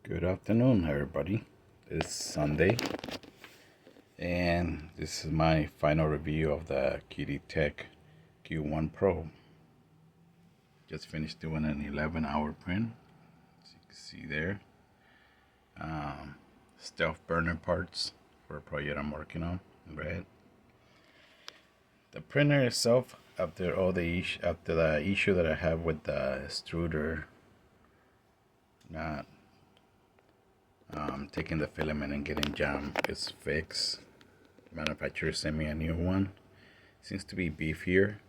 Good afternoon, everybody. It's Sunday, and this is my final review of the QIDI TECH Q1 PRO. Just finished doing an 11-hour print, as you can see there. Stealth burner parts for a project I'm working on in red. The printer itself, after the issue that I have with the extruder not taking the filament and getting jammed, is fixed. Manufacturer sent me a new one. Seems to be beefier.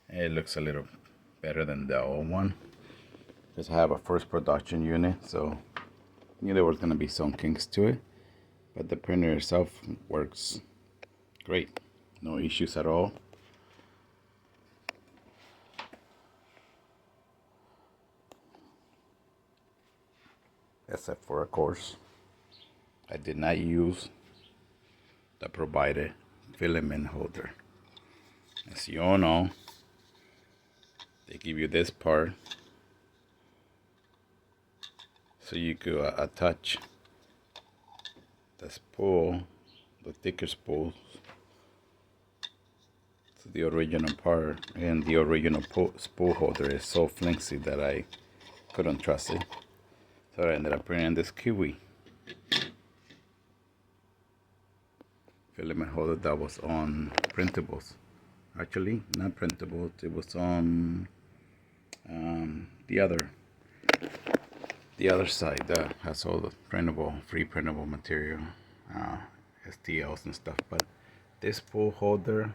It looks a little better than the old one because I have a first production unit, so I knew there was going to be some kinks to it, but the printer itself works great. No issues at all. Except for, of course, I did not use the provided filament holder. As you all know, they give you this part so you could attach the spool, the thicker spool, to the original part, and the original spool holder is so flimsy that I couldn't trust it. So I ended up printing this QIDI filament holder that was on printables. Actually, not printables, it was on the other side that has all the free printable material, STLs and stuff. But this spool holder,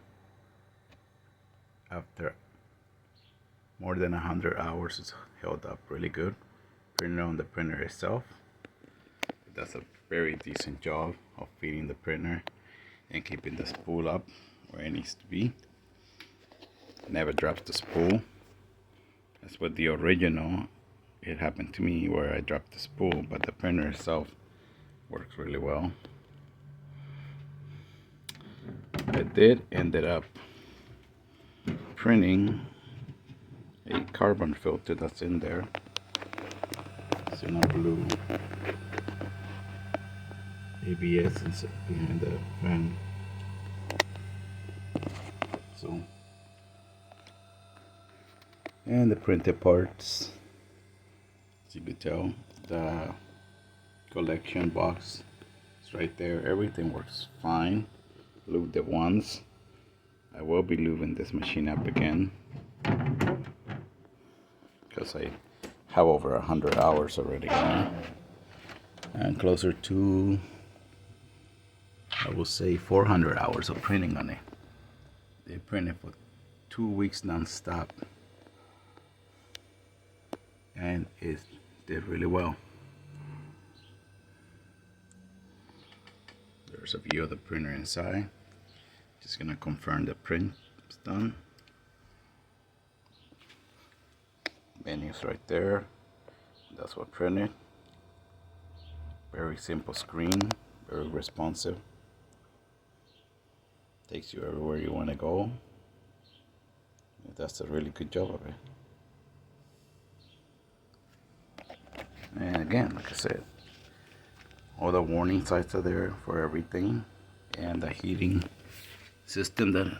after more than 100 hours, is held up really good. Printed on the printer itself, it does a very decent job of feeding the printer and keeping the spool up where it needs to be. Never drops the spool. That's what the original, it happened to me where I dropped the spool, but the printer itself works really well. I did ended up printing a carbon filter that's in there. It's in a blue ABS inside behind the fan. So, and the printed parts, as you could tell, the collection box is right there. Everything works fine. Lubed it once. I will be lubing this machine up again because I have over 100 hours already on it, and closer to, I will say, 400 hours of printing on it. They printed for 2 weeks non-stop, and it did really well. There's a view of the printer inside. Just gonna confirm the print is done. Menus right there. That's what printed. Very simple screen, very responsive. Takes you everywhere you want to go. That's a really good job of it. And again, like I said, all the warning signs are there for everything, and the heating system that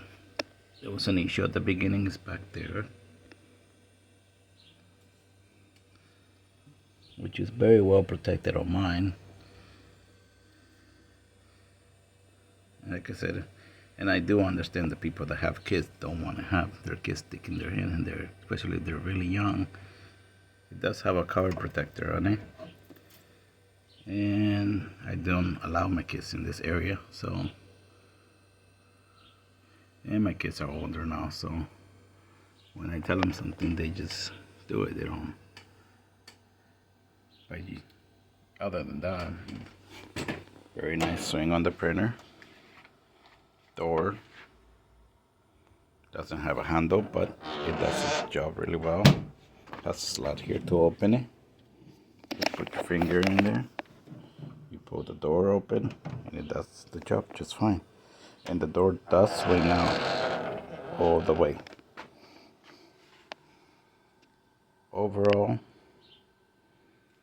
there was an issue at the beginning is back there, which is very well protected on mine. Like I said, and I do understand the people that have kids don't want to have their kids sticking their hand in there, especially if they're really young. It does have a cover protector on it, and I don't allow my kids in this area, so, and my kids are older now, so when I tell them something, they just do it. They don't. But other than that, very nice swing on the printer. Door doesn't have a handle, but it does its job really well. Has a slot here to open it. Just put your finger in there, you pull the door open, and it does the job just fine. And the door does swing out all the way. Overall,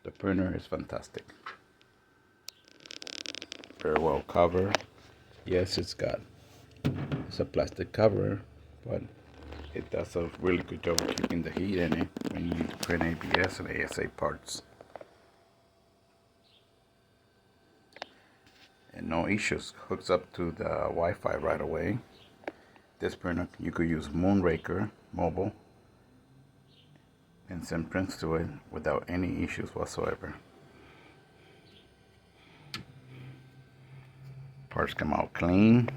the printer is fantastic. Very well covered. Yes, it's a plastic cover, but it does a really good job of keeping the heat in it when you need to print ABS and ASA parts. And no issues. Hooks up to the Wi-Fi right away. This printer, you could use Moonraker mobile and send prints to it without any issues whatsoever. Parts come out clean.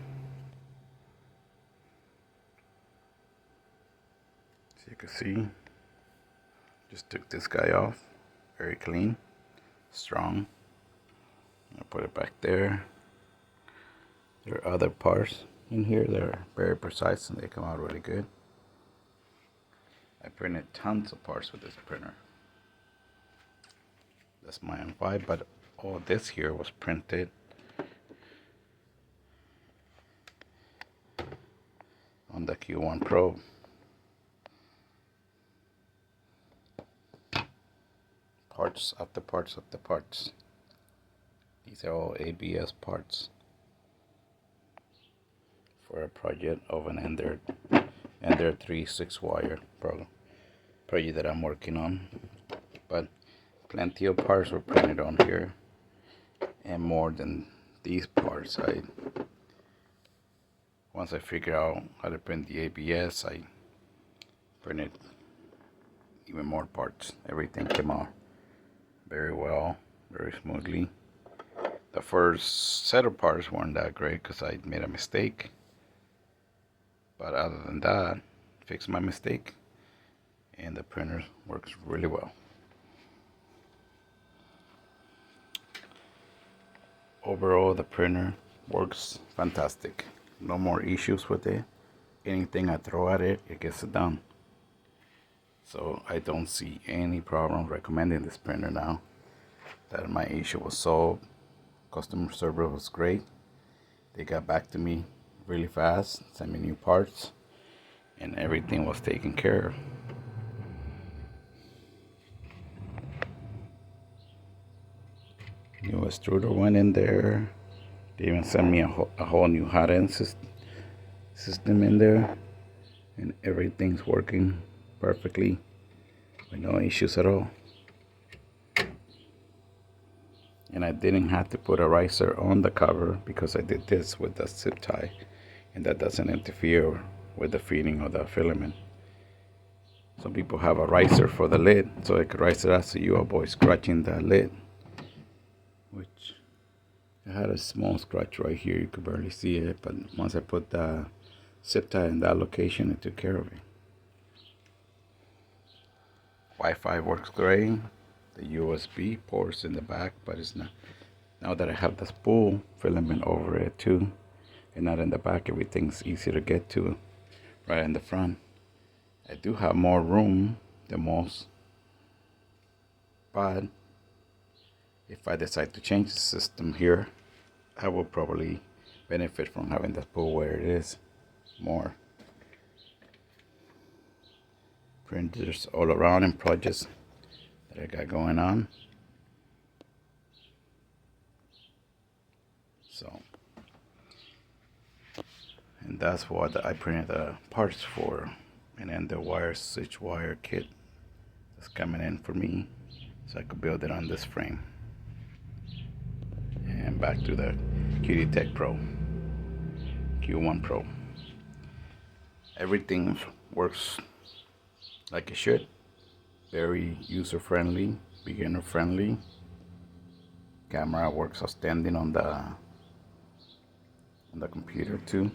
As you can see, just took this guy off. Very clean, strong. I'll put it back there. There are other parts in here that are very precise and they come out really good. I printed tons of parts with this printer. That's my M5, but all this here was printed on the Q1 Pro. Parts after parts after parts. These are all ABS parts for a project of an Ender 3 6-wire project that I'm working on. But plenty of parts were printed on here, and more than these parts. Once I figured out how to print the ABS, I printed even more parts. Everything came out very well, very smoothly. The first set of parts weren't that great because I made a mistake, but other than that, fixed my mistake, and the printer works really well. Overall, the printer works fantastic. No more issues with it. Anything I throw at it, it gets it done. So I don't see any problem recommending this printer now that my issue was solved. Customer service was great. They got back to me really fast, sent me new parts, and everything was taken care of. New extruder went in there. They even sent me a whole new hot end system in there, and everything's working perfectly with no issues at all. And I didn't have to put a riser on the cover because I did this with the zip tie, and that doesn't interfere with the feeding of the filament. Some people have a riser for the lid, so I could rise it out so you avoid scratching the lid, which I had a small scratch right here. You could barely see it, but once I put the zip tie in that location, it took care of it. Wi-Fi works great. The USB ports in the back, but it's not. Now that I have the spool filament over it too, and not in the back, everything's easy to get to right in the front. I do have more room than most, but if I decide to change the system here, I will probably benefit from having the spool where it is more. Printers all around in projects that I got going on. So, and that's what I printed the parts for, and then the wire switch wire kit that's coming in for me, so I could build it on this frame. And back to the QIDI TECH Q1 Pro. Everything works like it should. Very user friendly, beginner friendly. Camera works outstanding on the computer too.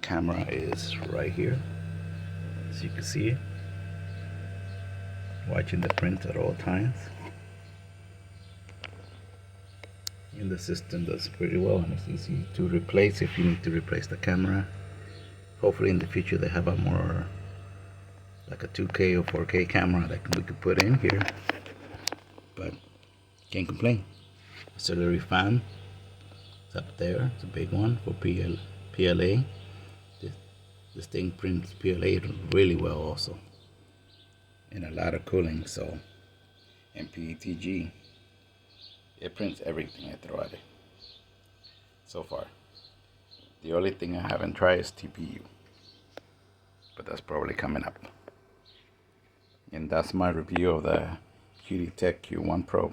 Camera is right here, as you can see it. Watching the print at all times. And the system does pretty well, and it's easy to replace if you need to replace the camera. Hopefully in the future they have a more like a 2K or 4K camera that we could put in here, but can't complain. Auxiliary fan, it's up there. It's a big one for PLA. This thing prints PLA really well also, and a lot of cooling. So, and PETG. It prints everything I throw at it so far. The only thing I haven't tried is TPU, but that's probably coming up. And that's my review of the QIDI TECH Q1 PRO.